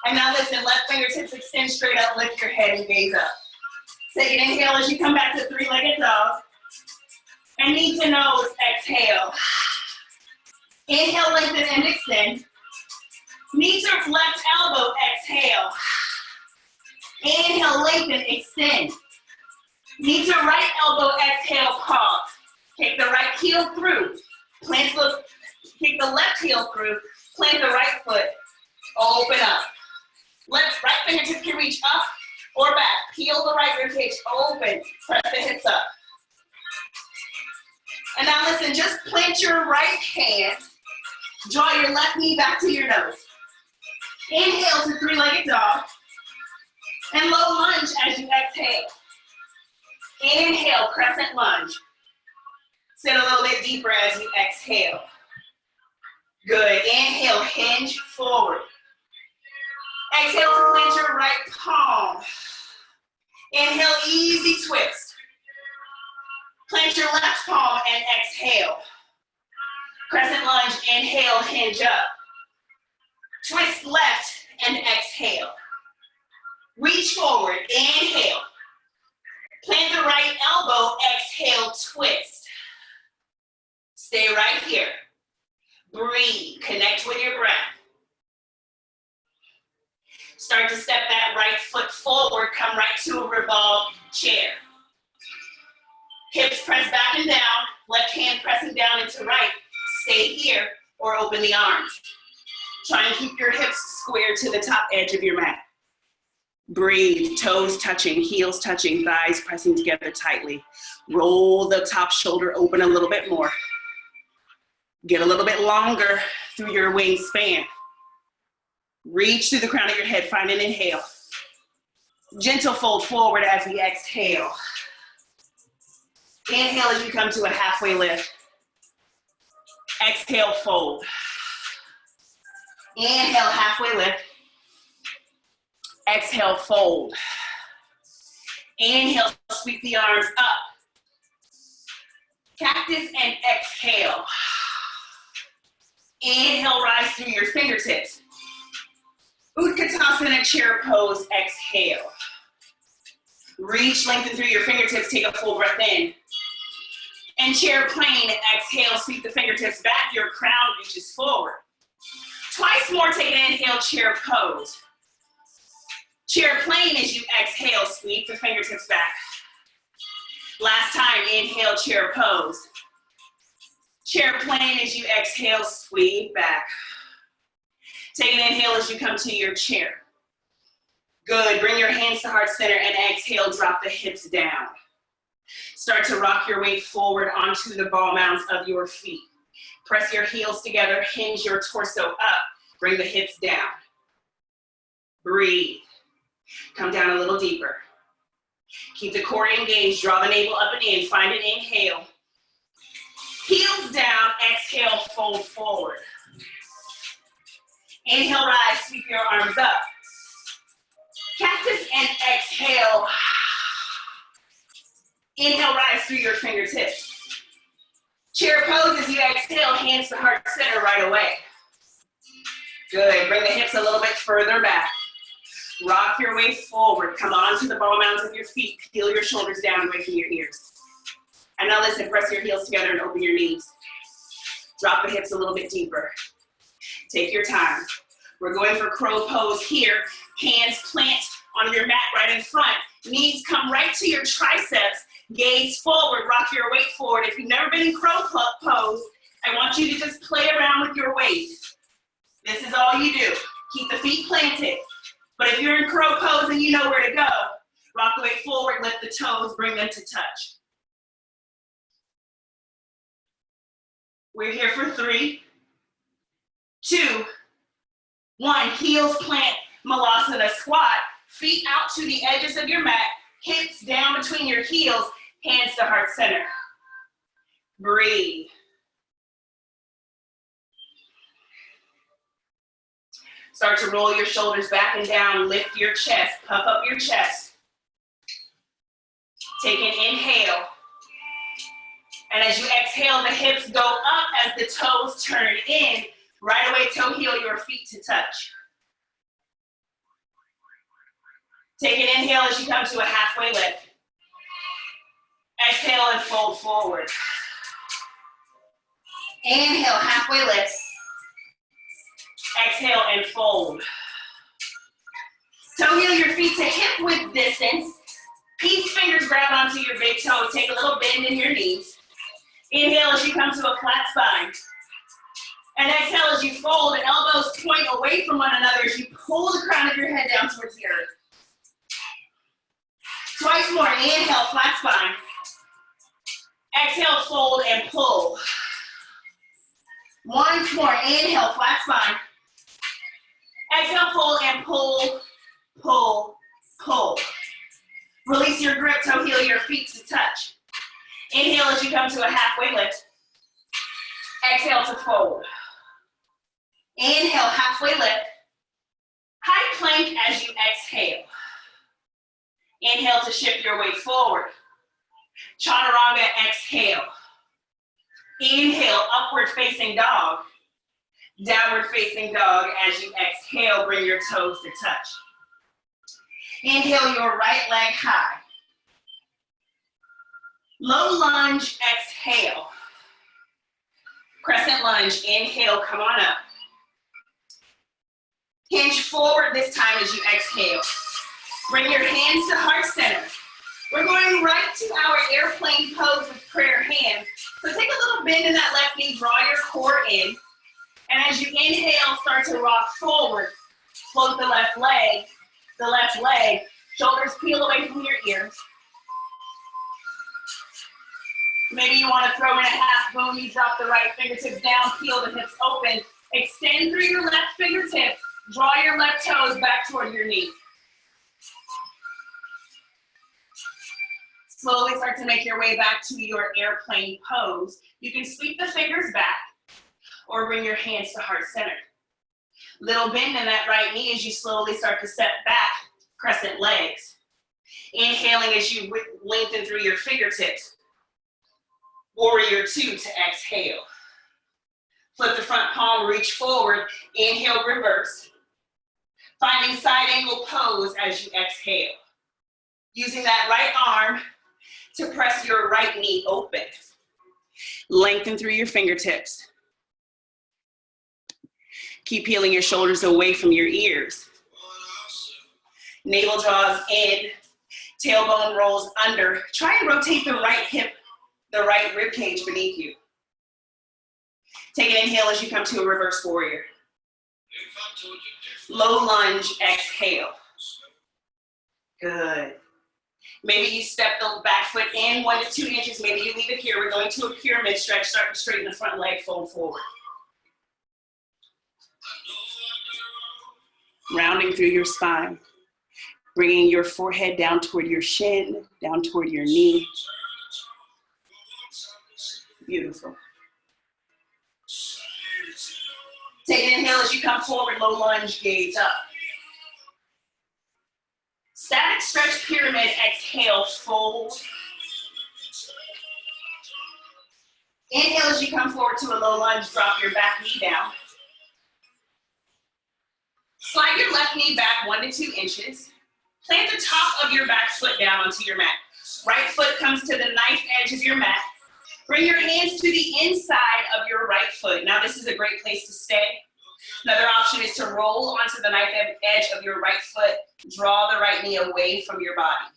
And now listen, left fingertips extend straight up, lift your head and gaze up. Take an inhale as you come back to three-legged dog. And knee to nose, exhale. Inhale, lengthen and extend. Knee to left elbow, exhale. Inhale, lengthen, extend. Knee to right elbow, exhale, pause. Kick the right heel through. Kick the left heel through. Plant the right foot. Open up. Right fingertips can reach up or back. Peel the right ribcage open. Press the hips up. And now listen, just plant your right hand. Draw your left knee back to your nose. Inhale to three-legged dog. And low lunge as you exhale. Inhale, crescent lunge. Sit a little bit deeper as you exhale. Good, inhale, hinge forward. Exhale to plant your right palm. Inhale, easy twist. Plant your left palm and exhale. Crescent lunge, inhale, hinge up. Twist left and exhale. Reach forward, inhale. Plant the right elbow, exhale, twist. Stay right here. Breathe, connect with your breath. Start to step that right foot forward, come right to a revolved chair. Hips press back and down, left hand pressing down into right. Stay here or open the arms. Try and keep your hips square to the top edge of your mat. Breathe, toes touching, heels touching, thighs pressing together tightly. Roll the top shoulder open a little bit more. Get a little bit longer through your wingspan. Reach through the crown of your head, find an inhale. Gentle fold forward as we exhale. Inhale as you come to a halfway lift. Exhale, fold. Inhale, halfway lift. Exhale, fold. Inhale, sweep the arms up. Cactus and exhale. Inhale, rise through your fingertips. Utkatasana chair pose, exhale. Reach, lengthen through your fingertips, take a full breath in. And chair plane, exhale, sweep the fingertips back, your crown reaches forward. Twice more, take an inhale, chair pose. Chair plane as you exhale, sweep the fingertips back. Last time, inhale, chair pose. Chair plane as you exhale, sweep back. Take an inhale as you come to your chair. Good, bring your hands to heart center and exhale, drop the hips down. Start to rock your weight forward onto the ball mounds of your feet. Press your heels together, hinge your torso up, bring the hips down. Breathe, come down a little deeper. Keep the core engaged, draw the navel up and in, find an inhale. Heels down, exhale, fold forward. Inhale, rise, sweep your arms up. Cactus and exhale. Inhale, rise through your fingertips. Chair pose as you exhale, hands to heart center right away. Good, bring the hips a little bit further back. Rock your way forward, come onto the ball mounds of your feet, peel your shoulders down away from your ears. And now listen, press your heels together and open your knees. Drop the hips a little bit deeper. Take your time. We're going for crow pose here. Hands plant on your mat right in front. Knees come right to your triceps. Gaze forward, rock your weight forward. If you've never been in crow pose, I want you to just play around with your weight. This is all you do. Keep the feet planted. But if you're in crow pose and you know where to go, rock the weight forward, lift the toes, bring them to touch. We're here for 3, 2, 1. Heels plant, Malasana squat. Feet out to the edges of your mat, hips down between your heels, hands to heart center. Breathe. Start to roll your shoulders back and down, lift your chest, puff up your chest. Take an inhale. And as you exhale, the hips go up as the toes turn in. Right away, toe heel your feet to touch. Take an inhale as you come to a halfway lift. Exhale and fold forward. Inhale, halfway lift. Exhale and fold. Toe heel your feet to hip width distance. Peace fingers grab onto your big toes. Take a little bend in your knees. Inhale as you come to a flat spine. And exhale as you fold and elbows point away from one another as you pull the crown of your head down towards the earth. Twice more, inhale, flat spine. Exhale, fold and pull. Once more, inhale, flat spine. Exhale, fold and pull, pull, pull. Release your grip, toe heel your feet to touch. Inhale as you come to a halfway lift. Exhale to fold. Inhale, halfway lift. High plank as you exhale. Inhale to shift your weight forward. Chaturanga, exhale. Inhale, upward facing dog. Downward facing dog as you exhale, bring your toes to touch. Inhale your right leg high. Low lunge, exhale. Crescent lunge, inhale, come on up. Hinge forward this time as you exhale. Bring your hands to heart center. We're going right to our airplane pose with prayer hands. So take a little bend in that left knee, draw your core in. And as you inhale, start to rock forward. Float the left leg. the left leg. Shoulders peel away from your ears. Maybe you want to throw in a half moon. You drop the right fingertips down, peel the hips open. Extend through your left fingertips. Draw your left toes back toward your knee. Slowly start to make your way back to your airplane pose. You can sweep the fingers back or bring your hands to heart center. Little bend in that right knee as you slowly start to step back, crescent legs. Inhaling as you lengthen through your fingertips. Warrior two to exhale. Flip the front palm, reach forward, inhale, reverse. Finding side angle pose as you exhale. Using that right arm to press your right knee open. Lengthen through your fingertips. Keep peeling your shoulders away from your ears. Navel draws in, tailbone rolls under. Try and rotate the right hip, the right rib cage beneath you. Take an inhale as you come to a reverse warrior. Low lunge, exhale. Good. Maybe you step the back foot in 1 to 2 inches. Maybe you leave it here. We're going to a pyramid stretch. Start to straighten the front leg, fold forward. Rounding through your spine. Bringing your forehead down toward your shin, down toward your knee. Beautiful. Take an inhale as you come forward, low lunge, gaze up. Static stretch pyramid, exhale, fold. Inhale as you come forward to a low lunge, drop your back knee down. Slide your left knee back 1 to 2 inches. Plant the top of your back foot down onto your mat. Right foot comes to the knife edge of your mat. Bring your hands to the inside of your right foot. Now this is a great place to stay. Another option is to roll onto the knife edge of your right foot. Draw the right knee away from your body.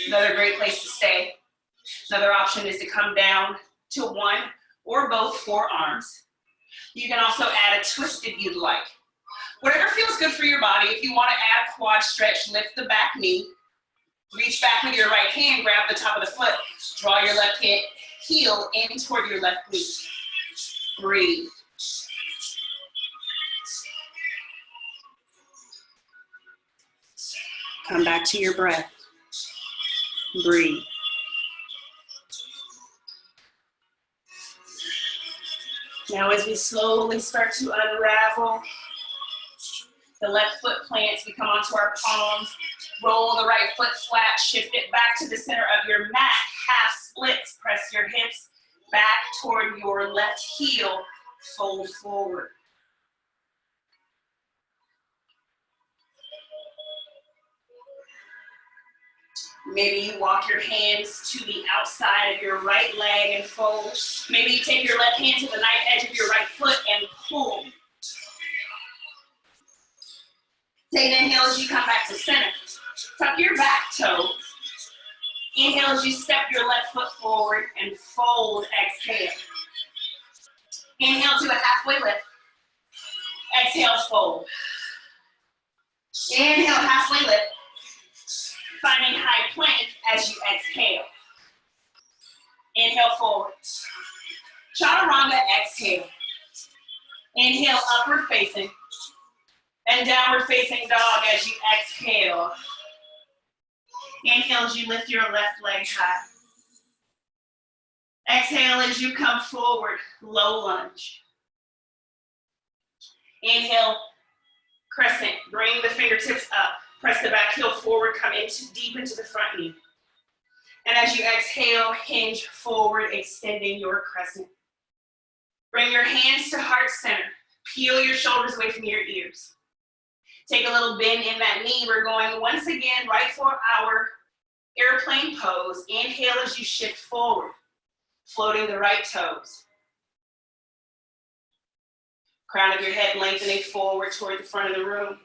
Another great place to stay. Another option is to come down to one or both forearms. You can also add a twist if you'd like. Whatever feels good for your body. If you want to add quad stretch, lift the back knee. Reach back with your right hand, grab the top of the foot. Draw your left heel in toward your left glute. Breathe. Come back to your breath. Breathe. Now as we slowly start to unravel, the left foot plants, we come onto our palms, roll the right foot flat, shift it back to the center of your mat, half splits, press your hips back toward your left heel, fold forward. Maybe you walk your hands to the outside of your right leg and fold. Maybe you take your left hand to the knife edge of your right foot and pull. Take an inhale as you come back to center. Tuck your back toes. Inhale as you step your left foot forward and fold, exhale. Inhale to a halfway lift. Exhale, fold. Inhale, halfway lift. Finding high plank as you exhale. Inhale, forward. Chaturanga, exhale. Inhale, upward facing. And downward facing dog as you exhale. Inhale as you lift your left leg high. Exhale as you come forward, low lunge. Inhale, crescent, bring the fingertips up. Press the back heel forward, come deep into the front knee. And as you exhale, hinge forward, extending your crescent. Bring your hands to heart center. Peel your shoulders away from your ears. Take a little bend in that knee. We're going once again right for our airplane pose. Inhale as you shift forward, floating the right toes. Crown of your head lengthening forward toward the front of the room.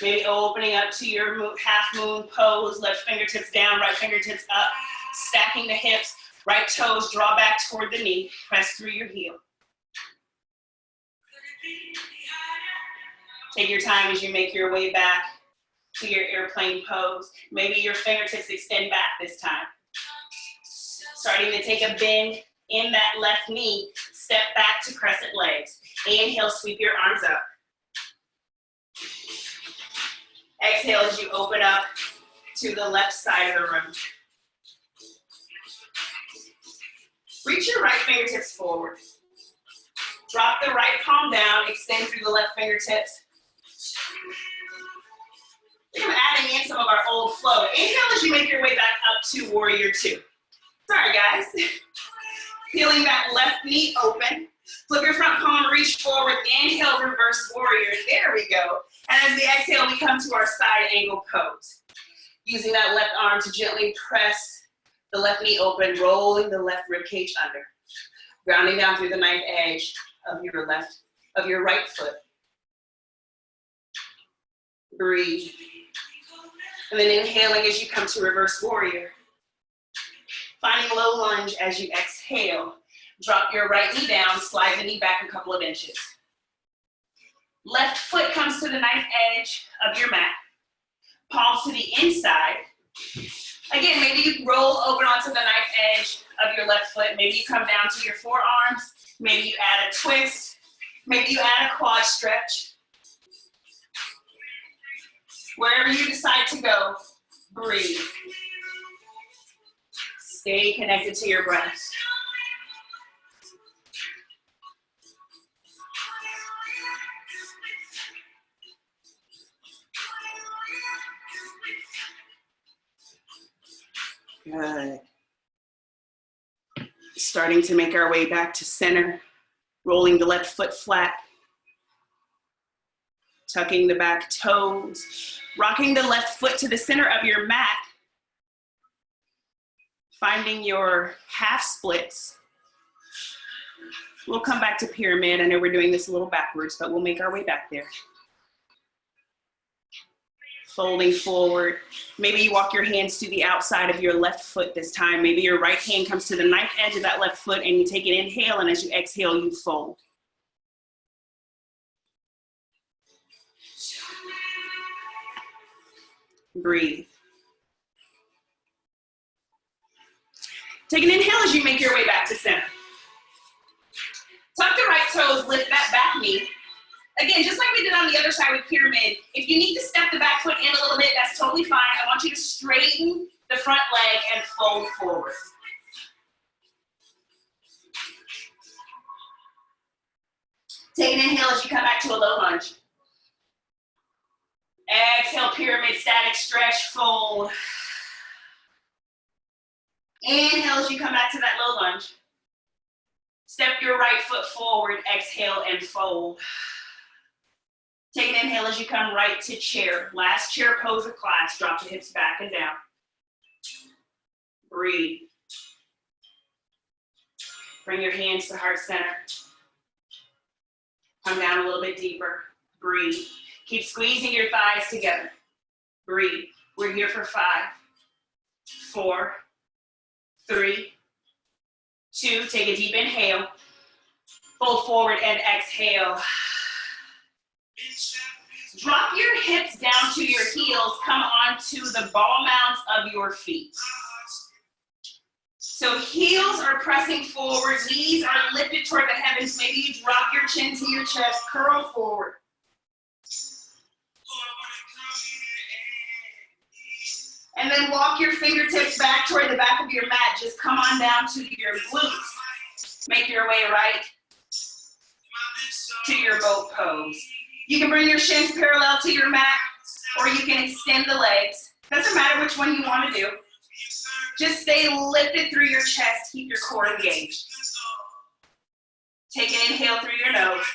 Maybe opening up to your half moon pose, left fingertips down, right fingertips up, stacking the hips, right toes draw back toward the knee, press through your heel. Take your time as you make your way back to your airplane pose. Maybe your fingertips extend back this time. Starting to take a bend in that left knee. Step back to crescent legs. Inhale, sweep your arms up. Exhale as you open up to the left side of the room. Reach your right fingertips forward. Drop the right palm down, extend through the left fingertips. We're adding in some of our old flow. Inhale as you make your way back up to warrior two. Sorry guys. Peeling that left knee open. Flip your front palm, reach forward. Inhale, reverse warrior. There we go. And as we exhale, we come to our side angle pose. Using that left arm to gently press the left knee open, rolling the left rib cage under. Grounding down through the knife edge of your right foot. Breathe. And then inhaling as you come to reverse warrior. Finding low lunge as you exhale. Drop your right knee down, slide the knee back a couple of inches. Left foot comes to the knife edge of your mat. Palms to the inside. Again, maybe you roll over onto the knife edge of your left foot. Maybe you come down to your forearms. Maybe you add a twist. Maybe you add a quad stretch. Wherever you decide to go, breathe. Stay connected to your breath. Good. Starting to make our way back to center, rolling the left foot flat, tucking the back toes, rocking the left foot to the center of your mat, finding your half splits. We'll come back to pyramid. I know we're doing this a little backwards, but we'll make our way back there. Folding forward. Maybe you walk your hands to the outside of your left foot this time. Maybe your right hand comes to the knife edge of that left foot and you take an inhale, and as you exhale, you fold. Breathe. Take an inhale as you make your way back to center. Tuck the right toes, lift that back knee. Again, just like we did on the other side with pyramid, if you need to step the back foot in a little bit, that's totally fine. I want you to straighten the front leg and fold forward. Take an inhale as you come back to a low lunge. Exhale, pyramid, static stretch, fold. Inhale as you come back to that low lunge. Step your right foot forward, exhale and fold. Take an inhale as you come right to chair. Last chair pose of class. Drop the hips back and down. Breathe. Bring your hands to heart center. Come down a little bit deeper. Breathe. Keep squeezing your thighs together. Breathe. We're here for 5, 4, 3, 2. Take a deep inhale. Fold forward and exhale. Drop your hips down to your heels. Come onto the ball mounts of your feet. So heels are pressing forward, knees are lifted toward the heavens. Maybe you drop your chin to your chest, curl forward. And then walk your fingertips back toward the back of your mat. Just come on down to your glutes. Make your way right to your boat pose. You can bring your shins parallel to your mat, or you can extend the legs. Doesn't matter which one you want to do. Just stay lifted through your chest. Keep your core engaged. Take an inhale through your nose.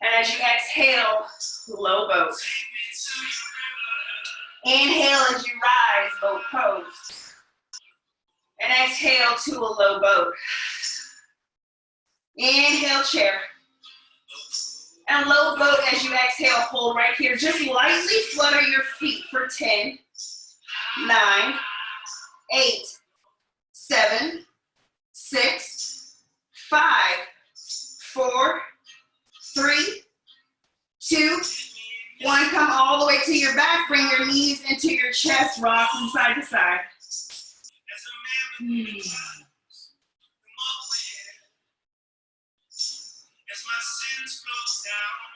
And as you exhale, low boat. Inhale as you rise, boat pose. And exhale to a low boat. Inhale, chair. And low boat as you exhale, hold right here. Just lightly flutter your feet for 10, 9, 8, 7, 6, 5, 4, 3, 2, 1. Come all the way to your back. Bring your knees into your chest. Rock from side to side.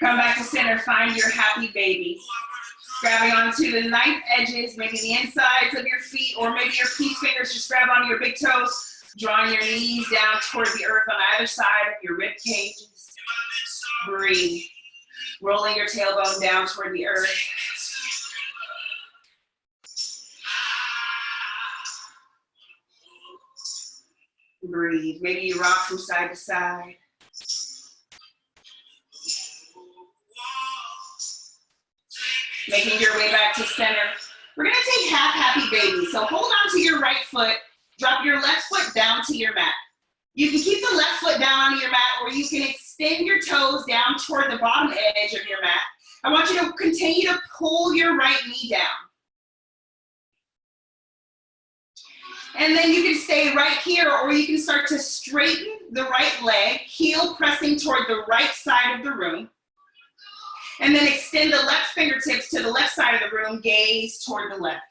Come back to center. Find your happy baby. Grabbing onto the knife edges, maybe the insides of your feet, or maybe your peace fingers. Just grab onto your big toes. Drawing your knees down toward the earth on either side of your rib cages. Breathe. Rolling your tailbone down toward the earth. Breathe. Maybe you rock from side to side. Making your way back to center. We're gonna take half happy baby. So hold on to your right foot. Drop your left foot down to your mat. You can keep the left foot down on your mat, or you can extend your toes down toward the bottom edge of your mat. I want you to continue to pull your right knee down. And then you can stay right here, or you can start to straighten the right leg, heel pressing toward the right side of the room. And then extend the left fingertips to the left side of the room, gaze toward the left.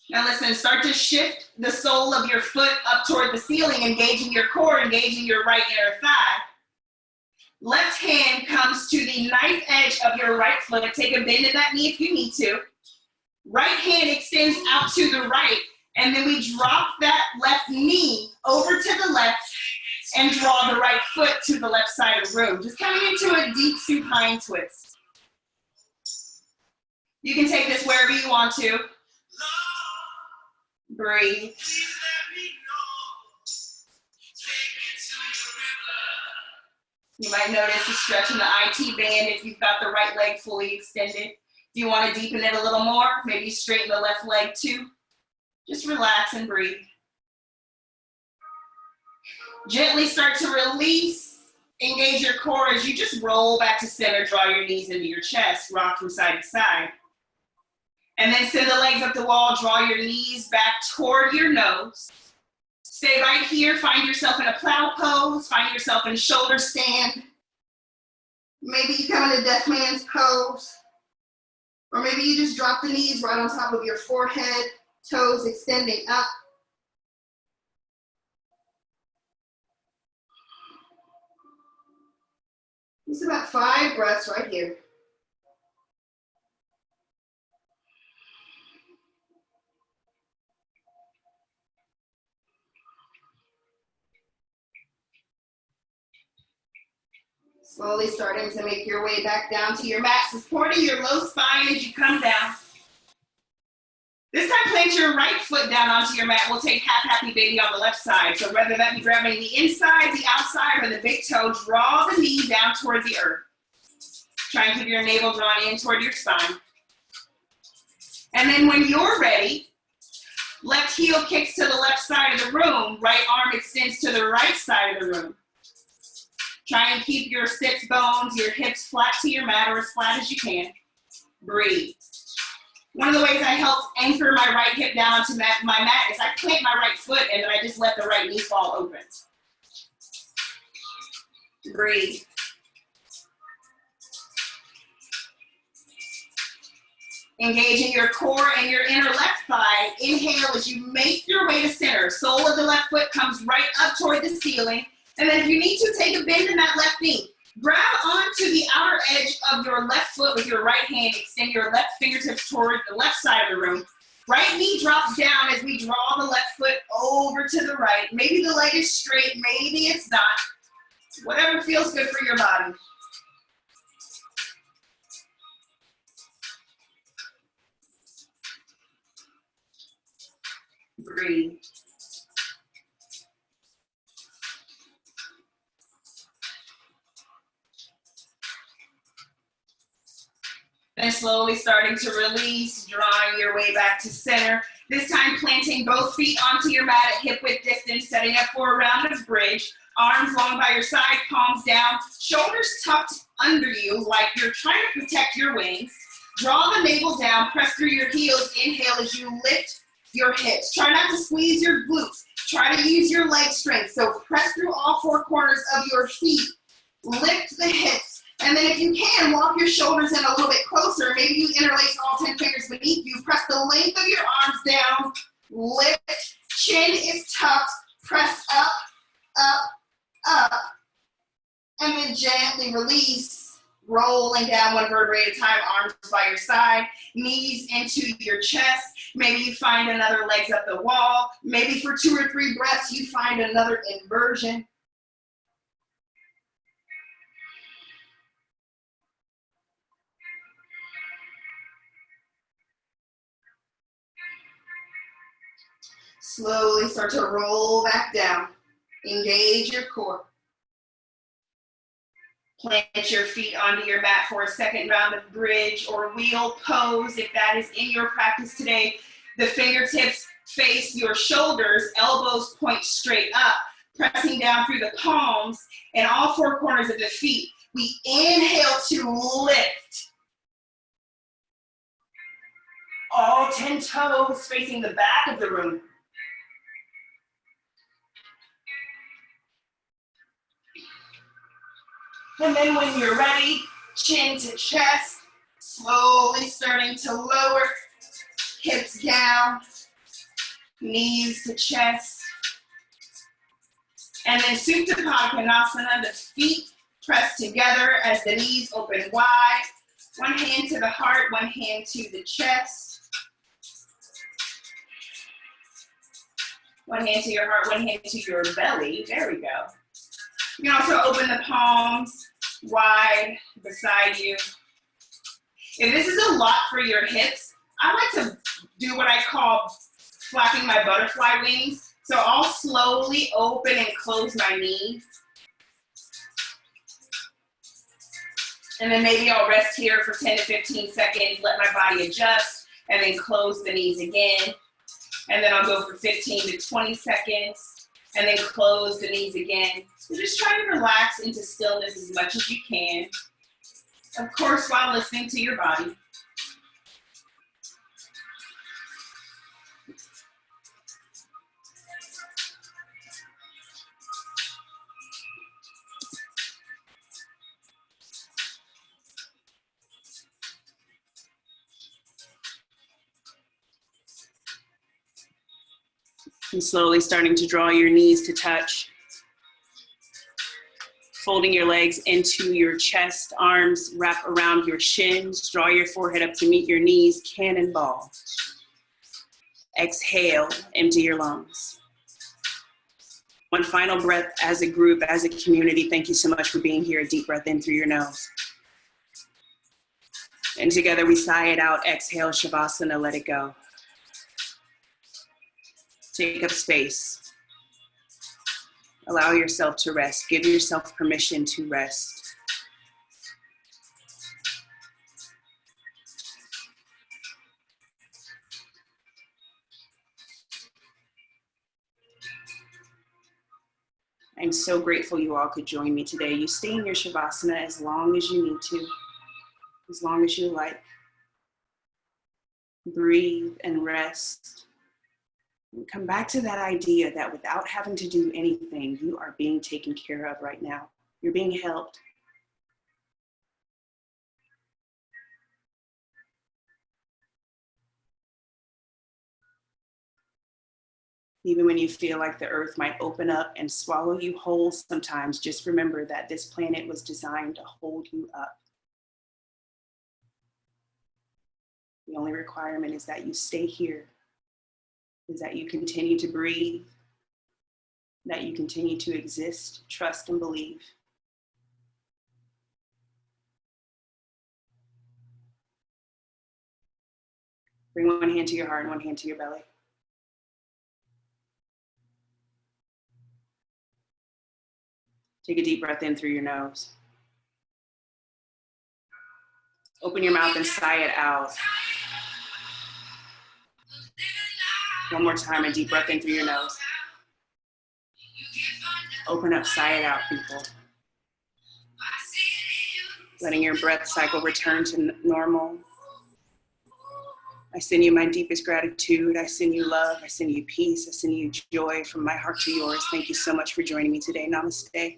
Now listen, start to shift the sole of your foot up toward the ceiling, engaging your core, engaging your right inner thigh. Left hand comes to the knife edge of your right foot. Take a bend in that knee if you need to. Right hand extends out to the right, and then we drop that left knee over to the left and draw the right foot to the left side of the room. Just coming into a deep supine twist. You can take this wherever you want to. Breathe. You might notice a stretch in the IT band if you've got the right leg fully extended. If you want to deepen it a little more, maybe straighten the left leg too. Just relax and breathe. Gently start to release, engage your core as you just roll back to center, draw your knees into your chest, rock from side to side. And then send the legs up the wall, draw your knees back toward your nose. Stay right here, find yourself in a plow pose, find yourself in shoulder stand. Maybe you come into deaf man's pose. Or maybe you just drop the knees right on top of your forehead, toes extending up. Just about 5 breaths right here. Slowly starting to make your way back down to your mat, supporting your low spine as you come down. This time, plant your right foot down onto your mat. We'll take half happy baby on the left side. So whether that be grabbing the inside, the outside, or the big toe, draw the knee down toward the earth. Try and keep your navel drawn in toward your spine. And then when you're ready, left heel kicks to the left side of the room, right arm extends to the right side of the room. Try and keep your sits bones, your hips flat to your mat or as flat as you can. Breathe. One of the ways I help anchor my right hip down onto my mat is I plant my right foot and then I just let the right knee fall open. Breathe. Engaging your core and your inner left thigh. Inhale as you make your way to center. Sole of the left foot comes right up toward the ceiling. And then if you need to, take a bend in that left knee. Grab onto the outer edge of your left foot with your right hand. Extend your left fingertips toward the left side of the room. Right knee drops down as we draw the left foot over to the right. Maybe the leg is straight, maybe it's not. Whatever feels good for your body. Breathe. Then slowly starting to release, drawing your way back to center. This time planting both feet onto your mat at hip width distance, setting up for a round of bridge. Arms long by your side, palms down, shoulders tucked under you like you're trying to protect your wings. Draw the navel down, press through your heels. Inhale as you lift your hips. Try not to squeeze your glutes. Try to use your leg strength. So press through all four corners of your feet. Lift the hips. And then if you can, walk your shoulders in a little bit closer. Maybe you interlace all 10 fingers beneath you. Press the length of your arms down. Lift. Chin is tucked. Press up, up, up. And then gently release. Rolling down one vertebrae at a time, arms by your side, knees into your chest. Maybe you find another legs up the wall. Maybe for 2 or 3 breaths, you find another inversion. Slowly start to roll back down. Engage your core. Plant your feet onto your mat for a second round of bridge or wheel pose if that is in your practice today. The fingertips face your shoulders, elbows point straight up, pressing down through the palms and all four corners of the feet. We inhale to lift. All 10 toes facing the back of the room. And then when you're ready, chin to chest, slowly starting to lower, hips down, knees to chest. And then Supta Konasana, the feet press together as the knees open wide. One hand to the heart, one hand to the chest. One hand to your heart, one hand to your belly. There we go. You can also open the palms wide beside you. If this is a lot for your hips, I like to do what I call flapping my butterfly wings. So I'll slowly open and close my knees. And then maybe I'll rest here for 10 to 15 seconds, let my body adjust, and then close the knees again. And then I'll go for 15 to 20 seconds, and then close the knees again. So just try to relax into stillness as much as you can. Of course, while listening to your body. And slowly starting to draw your knees to touch. Folding your legs into your chest, arms wrap around your shins, draw your forehead up to meet your knees, cannonball. Exhale, empty your lungs. One final breath as a group, as a community. Thank you so much for being here. A deep breath in through your nose. And together we sigh it out, exhale, Shavasana, let it go. Take up space. Allow yourself to rest. Give yourself permission to rest. I'm so grateful you all could join me today. You stay in your Shavasana as long as you need to, as long as you like. Breathe and rest. And come back to that idea that without having to do anything, you are being taken care of right now. You're being helped. Even when you feel like the earth might open up and swallow you whole sometimes, just remember that this planet was designed to hold you up. The only requirement is that you stay here, is that you continue to breathe, that you continue to exist, trust, and believe. Bring one hand to your heart and one hand to your belly. Take a deep breath in through your nose. Open your mouth and sigh it out. One more time, a deep breath in through your nose. Open up, sigh it out, people. Letting your breath cycle return to normal. I send you my deepest gratitude. I send you love. I send you peace. I send you joy from my heart to yours. Thank you so much for joining me today. Namaste.